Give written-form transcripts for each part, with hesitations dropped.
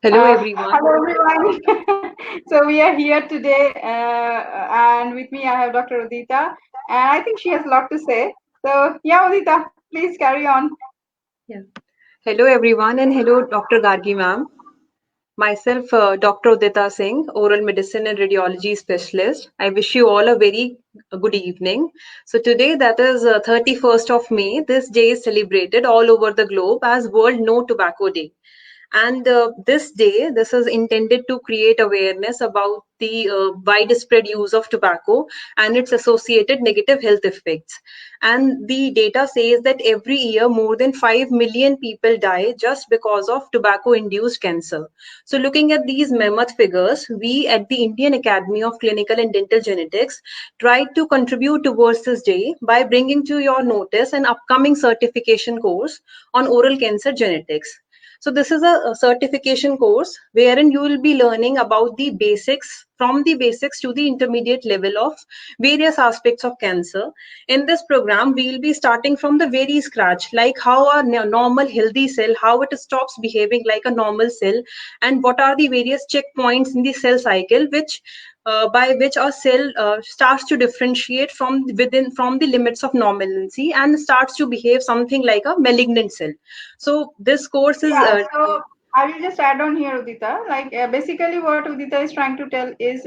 Hello, everyone. Hello, everyone. So we are here today, and with me I have Dr. Udita, and I think she has a lot to say. So yeah, Udita, please carry on. Yeah. Hello, everyone, and hello, Dr. Gargi, ma'am. Myself, Dr. Udita Singh, oral medicine and radiology specialist. I wish you all a very good evening. So today, that is 31st of May. This day is celebrated all over the globe as World No Tobacco Day. And this day, this is intended to create awareness about the widespread use of tobacco and its associated negative health effects. And the data says that every year more than 5 million people die just because of tobacco induced cancer. So, looking at these mammoth figures, we at the Indian Academy of Clinical and Dental Genetics tried to contribute towards this day by bringing to your notice an upcoming certification course on oral cancer genetics. So this is a certification course wherein you will be learning about the basics, from the basics to the intermediate level of various aspects of cancer. In this program, we will be starting from the very scratch, like how a normal healthy cell, how it stops behaving like a normal cell, and what are the various checkpoints in the cell cycle, which by which a cell starts to differentiate from the limits of normalcy and starts to behave something like a malignant cell. So this course is Yeah, so I will just add on here, Udita. Like basically, what Udita is trying to tell is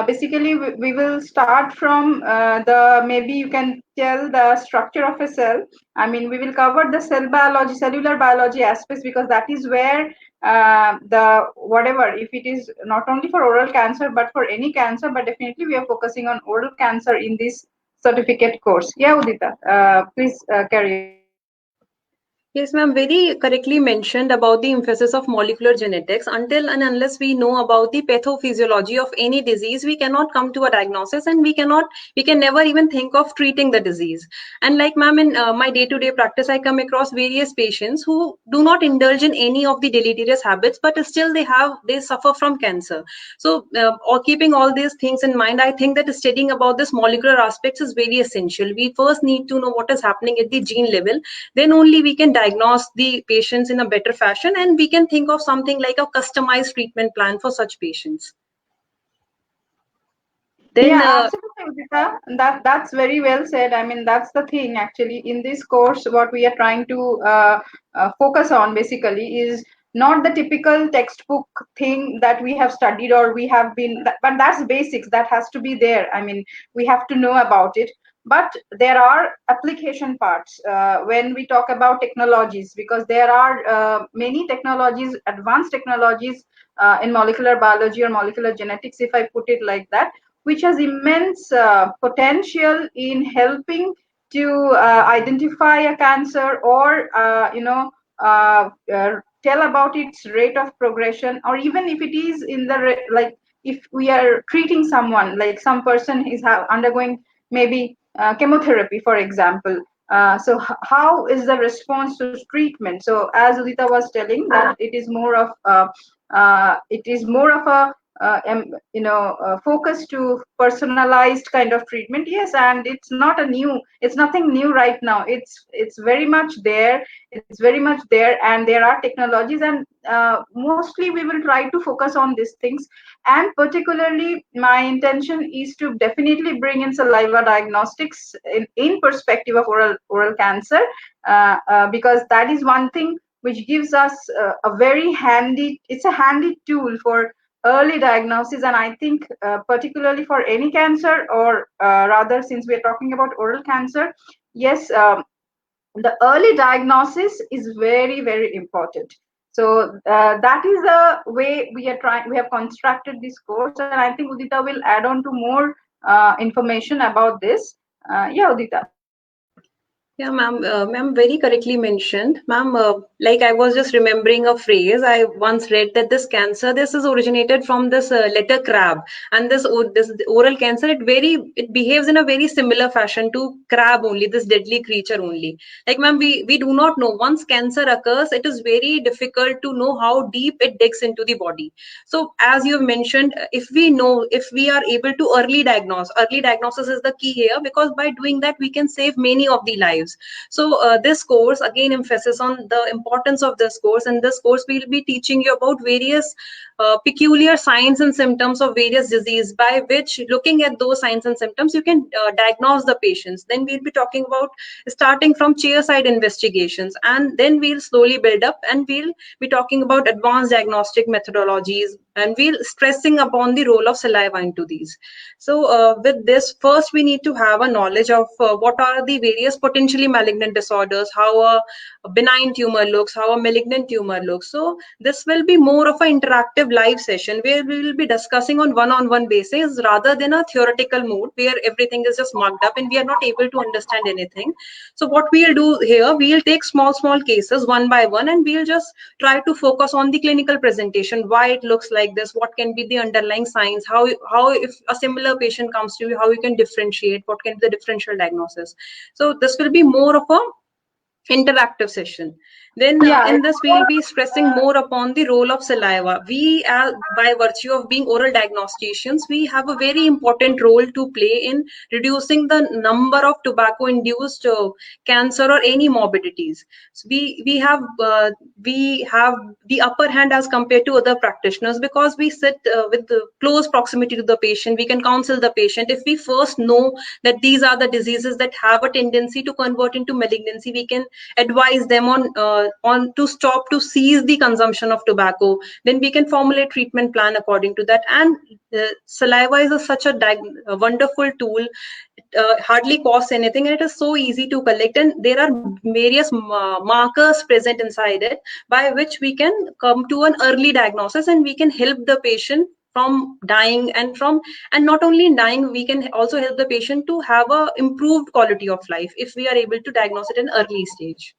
basically we will start from the maybe you can tell the structure of a cell. I mean, we will cover the cell biology, cellular biology aspects because that is where the whatever if it is not only for oral cancer but for any cancer, but definitely we are focusing on oral cancer in this certificate course. Yeah, Udita, please carry on. Yes, ma'am, very correctly mentioned about the emphasis of molecular genetics. Until and unless we know about the pathophysiology of any disease, we cannot come to a diagnosis and we can never even think of treating the disease. And like ma'am, in my day-to-day practice, I come across various patients who do not indulge in any of the deleterious habits, but still they suffer from cancer. So, or keeping all these things in mind, I think that studying about this molecular aspects is very essential. We first need to know what is happening at the gene level, then only we can diagnose the patients in a better fashion and we can think of something like a customized treatment plan for such patients. Then Yeah, absolutely, Udita. That's very well said. I mean, that's the thing actually. In this course, what we are trying to focus on basically is not the typical textbook thing that we have studied or we have been, but that's basics. That has to be there. I mean, we have to know about it. But there are application parts when we talk about technologies, because there are many technologies, advanced technologies in molecular biology or molecular genetics, if I put it like that, which has immense potential in helping to identify a cancer or tell about its rate of progression, or even if it is in the like if we are treating someone, like some person is undergoing maybe chemotherapy, for example. So how is the response to treatment? So as Udita was telling, that it is more of a focus to personalized kind of treatment. Yes, and it's nothing new right now. It's very much there. It's very much there, and there are technologies, and mostly we will try to focus on these things. And particularly, my intention is to definitely bring in saliva diagnostics in perspective of oral cancer, because that is one thing which gives us a very handy, it's a handy tool for early diagnosis. And I think particularly for any cancer, or rather since we are talking about oral cancer, yes, the early diagnosis is very, very important. So that is the way we have constructed this course, and I think Udita will add on to more information about this. Yeah, Udita. yeah, ma'am, very correctly mentioned. Ma'am, like I was just remembering a phrase. I once read that this cancer, this is originated from this letter crab, and this oral cancer, it behaves in a very similar fashion to crab only, this deadly creature only. Like ma'am, we do not know, once cancer occurs, it is very difficult to know how deep it digs into the body. So as you have mentioned, if we are able to early diagnose, early diagnosis is the key here, because by doing that we can save many of the lives. patients. So this course again emphasis on the importance of this course. And this course we'll be teaching you about various peculiar signs and symptoms of various disease, by which looking at those signs and symptoms you can diagnose the patients. Then we'll be talking about starting from chairside investigations, and then we'll slowly build up, and we'll be talking about advanced diagnostic methodologies, and we'll stressing upon the role of saliva into these. So with this, first we need to have a knowledge of what are the various potentially malignant disorders, how a benign tumor looks, how a malignant tumor looks. So this will be more of an interactive live session where we will be discussing on one-on-one basis rather than a theoretical mode where everything is just marked up and we are not able to understand anything. So what we'll do here, we'll take small cases one by one, and we'll just try to focus on the clinical presentation, why it looks like this, what can be the underlying signs, how if a similar patient comes to you, how you can differentiate, what can be the differential diagnosis. So this will be more of a interactive session. Then Yeah, in this we'll be stressing more upon the role of saliva. We, by virtue of being oral diagnosticians, we have a very important role to play in reducing the number of tobacco induced cancer or any morbidities. So we have the upper hand as compared to other practitioners, because we sit with the close proximity to the patient. We can counsel the patient. If we first know that these are the diseases that have a tendency to convert into malignancy, we can advise them on to stop, to cease the consumption of tobacco. Then we can formulate treatment plan according to that. And saliva is such a wonderful tool. It hardly costs anything, and it is so easy to collect, and there are various markers present inside it by which we can come to an early diagnosis, and we can help the patient from dying, and not only in dying, we can also help the patient to have a improved quality of life if we are able to diagnose it in early stage.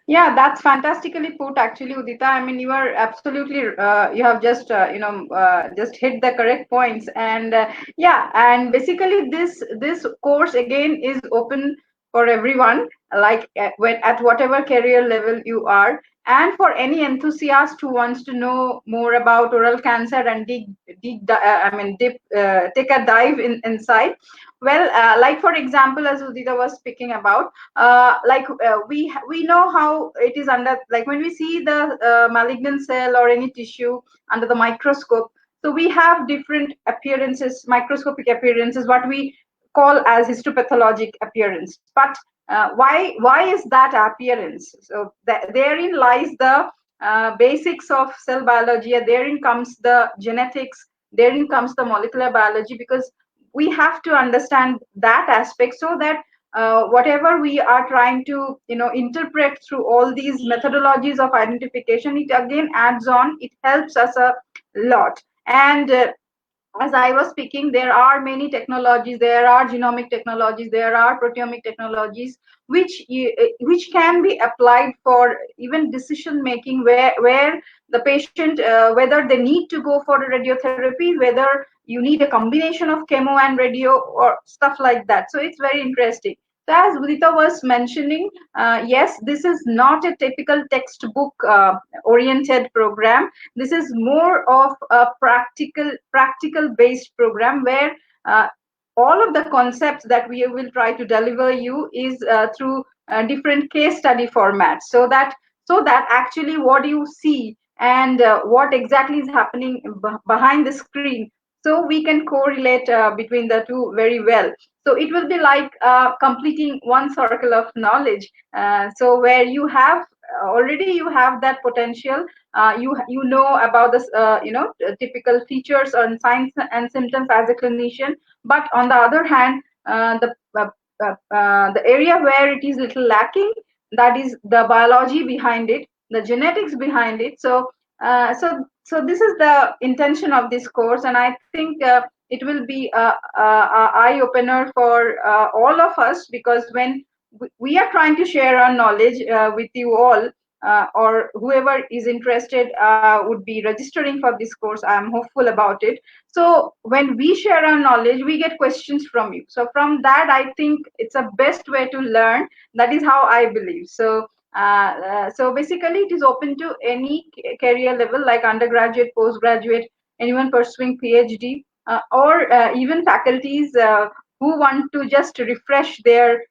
yeah, that's fantastically put, actually, Udita. I mean, you are absolutely, you have just, just hit the correct points. And yeah, and basically, this course again is open for everyone, like at whatever career level you are, and for any enthusiast who wants to know more about oral cancer and take a dive inside. Well, like for example, as Udita was speaking about, we know how it is under, like when we see the malignant cell or any tissue under the microscope. So we have different appearances, microscopic appearances, what we call as histopathologic appearance. But why is that appearance? So therein lies the basics of cell biology, and therein comes the genetics, therein comes the molecular biology, because we have to understand that aspect, so that whatever we are trying to interpret through all these methodologies of identification, it again adds on, it helps us a lot. And as I was speaking, there are many technologies. There are genomic technologies. There are proteomic technologies, which can be applied for even decision making, where the patient, whether they need to go for a radiotherapy, whether you need a combination of chemo and radio or stuff like that. So it's very interesting. So as Udita was mentioning, yes, this is not a typical textbook oriented program. This is more of a practical based program, where all of the concepts that we will try to deliver you is through different case study formats, so that actually what you see and what exactly is happening behind the screen, so we can correlate between the two very well. So it will be like completing one circle of knowledge, so where you have already, you have that potential, you know about this typical features and signs and symptoms as a clinician. But on the other hand, the area where it is little lacking, that is the biology behind it, the genetics behind it. So this is the intention of this course, and I think it will be a eye opener for all of us, because when we are trying to share our knowledge with you all, or whoever is interested would be registering for this course, I am hopeful about it. So when we share our knowledge, we get questions from you. So from that, I think it's a best way to learn. That is how I believe. So basically, it is open to any career level, like undergraduate, postgraduate, anyone pursuing PhD, or even faculties who want to just refresh their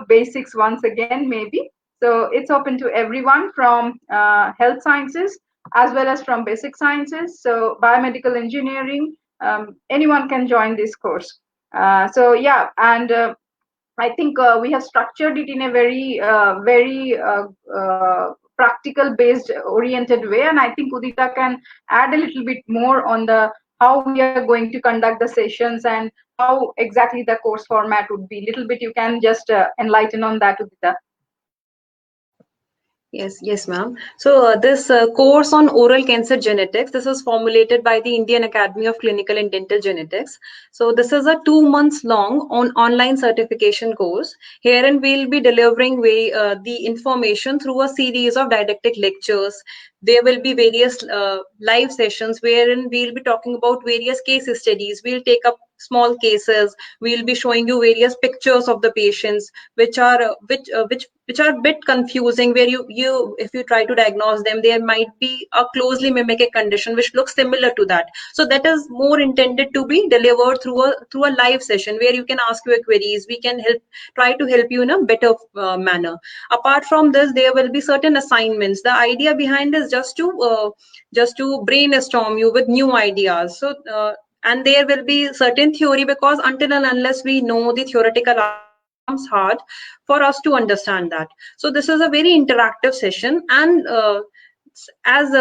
basics once again, maybe. So it's open to everyone from health sciences as well as from basic sciences. So biomedical engineering, anyone can join this course. So yeah, and I think we have structured it in a very practical based oriented way, and I think Udita can add a little bit more on the how we are going to conduct the sessions and how exactly the course format would be. Little bit you can just enlighten on that, Udita. Yes, yes, ma'am. So this course on oral cancer genetics, this is formulated by the Indian Academy of Clinical and Dental Genetics. So this is a 2 months long online certification course. Herein we'll be delivering the information through a series of didactic lectures. There will be various live sessions wherein we'll be talking about various case studies. We'll take up small cases. We'll be showing you various pictures of the patients, which are a bit confusing, where you if you try to diagnose them, there might be a closely mimic condition which looks similar to that. So that is more intended to be delivered through a live session where you can ask your queries. We can try to help you in a better manner. Apart from this, there will be certain assignments. The idea behind is just to brainstorm you with new ideas. And there will be certain theory, because until and unless we know the theoretical aspect, it becomes hard for us to understand that. So this is a very interactive session, and as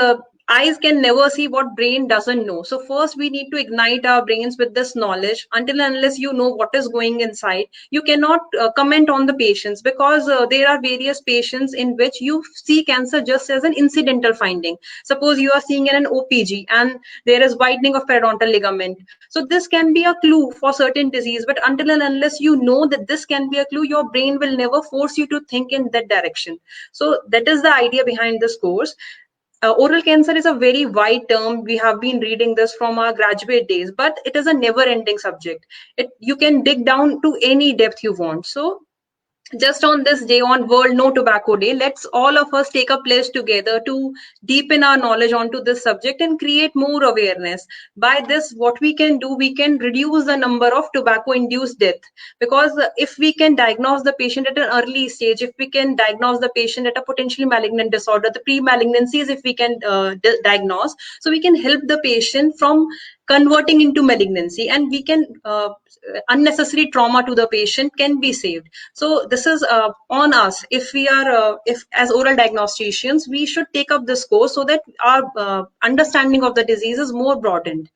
eyes can never see what brain doesn't know. So first we need to ignite our brains with this knowledge. Until and unless you know what is going inside, you cannot comment on the patients, because there are various patients in which you see cancer just as an incidental finding. Suppose you are seeing in an OPG and there is widening of periodontal ligament. So this can be a clue for certain disease, but until and unless you know that this can be a clue, your brain will never force you to think in that direction. So that is the idea behind this course. Oral cancer is a very wide term. We have been reading this from our graduate days, but it is a never ending subject. You can dig down to any depth you want. So just on this day, on World No Tobacco Day, let's all of us take a pledge together to deepen our knowledge onto this subject and create more awareness. By this, what we can do, we can reduce the number of tobacco induced death, because if we can diagnose the patient at an early stage, if we can diagnose the patient at a potentially malignant disorder, the pre-malignancies, if we can diagnose, so we can help the patient from converting into malignancy, and we can unnecessary trauma to the patient can be saved. So this is on us. If we are if as oral diagnosticians, we should take up this course so that our understanding of the disease is more broadened.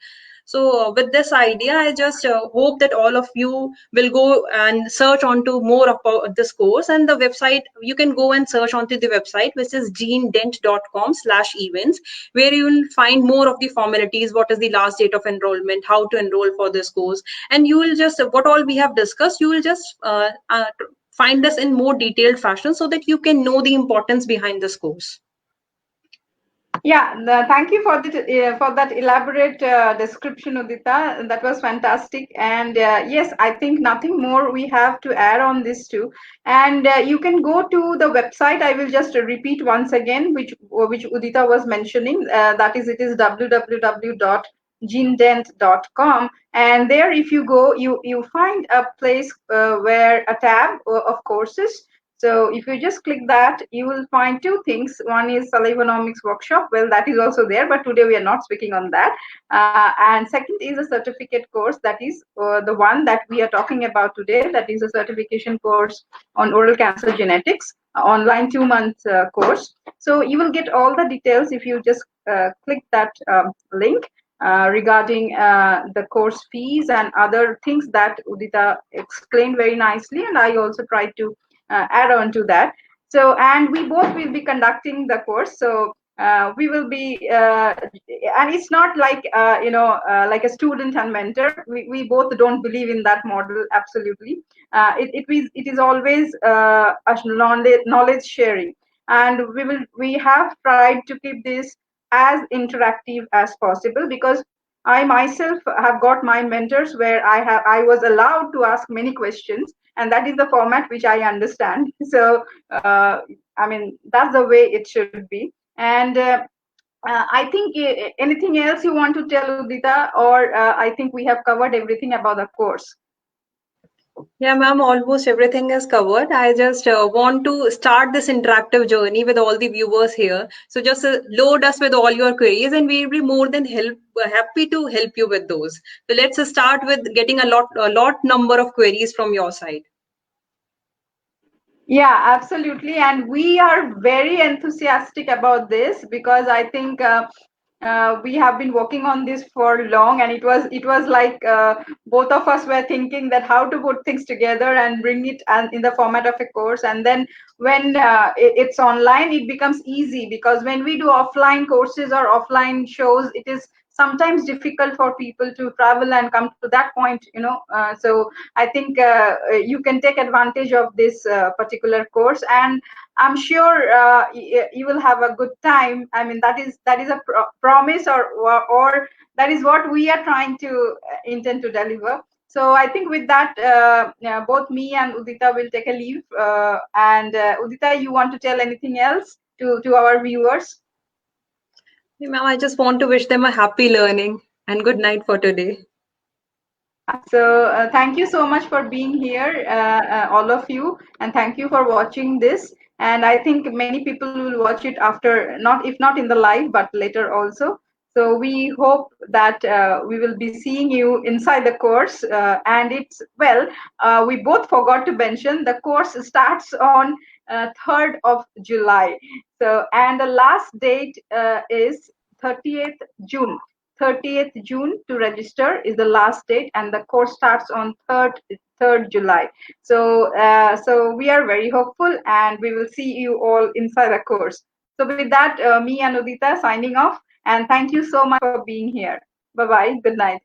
So with this idea, I just hope that all of you will go and search onto more about this course, and the website, you can go and search onto the website, which is genedent.com/events, where you will find more of the formalities, what is the last date of enrollment, how to enroll for this course, and you will just, what all we have discussed, you will just find this in more detailed fashion so that you can know the importance behind this course. Yeah, thank you for that elaborate description, Udita. That was fantastic. And yes, I think nothing more we have to add on this too. And you can go to the website. I will just repeat once again, which Udita was mentioning. That is, it is www.genedent.com. And there, if you go, you find a place where a tab of courses. So if you just click that, you will find two things. One is salivanomics workshop. Well, that is also there, but today we are not speaking on that. And second is a certificate course. That is the one that we are talking about today. That is a certification course on oral cancer genetics, online 2 month course. So you will get all the details if you just click that link regarding the course fees and other things that Udita explained very nicely. And I also tried to add on to that. So, and we both will be conducting the course. So we will be, and it's not like like a student and mentor. We both don't believe in that model. Absolutely, it is always a knowledge sharing, and we have tried to keep this as interactive as possible, because I myself have got my mentors where I was allowed to ask many questions, and that is the format which I understand. So I mean, that's the way it should be. And I think anything else you want to tell, Udita, or I think we have covered everything about the course. Yeah, ma'am, almost everything is covered. I just want to start this interactive journey with all the viewers here. So just load us with all your queries and we'll be more than happy to help you with those. So let's start with getting a lot number of queries from your side. Yeah, absolutely. And we are very enthusiastic about this because I think we have been working on this for long, and it was like both of us were thinking that how to put things together and bring it and in the format of a course. And then when it's online, it becomes easy, because when we do offline courses or offline shows, it is sometimes difficult for people to travel and come to that point, so I think you can take advantage of this particular course, and I'm sure you will have a good time. I mean, that is a promise, or that is what we are trying to intend to deliver. So I think with that, both me and Udita will take a leave. And Udita, you want to tell anything else to our viewers? Hey, ma'am, I just want to wish them a happy learning and good night for today. Yeah, so thank you so much for being here, all of you, and thank you for watching this. And I think many people will watch it after, not if not in the live, but later also. So we hope that we will be seeing you inside the course. And it's, well, we both forgot to mention the course starts on 3rd of July. So, and the last date is 30th June. 30th June to register is the last date, and the course starts on 3rd July. So we are very hopeful, and we will see you all inside the course. So with that, me and Udita signing off, and thank you so much for being here. Bye bye. Good night.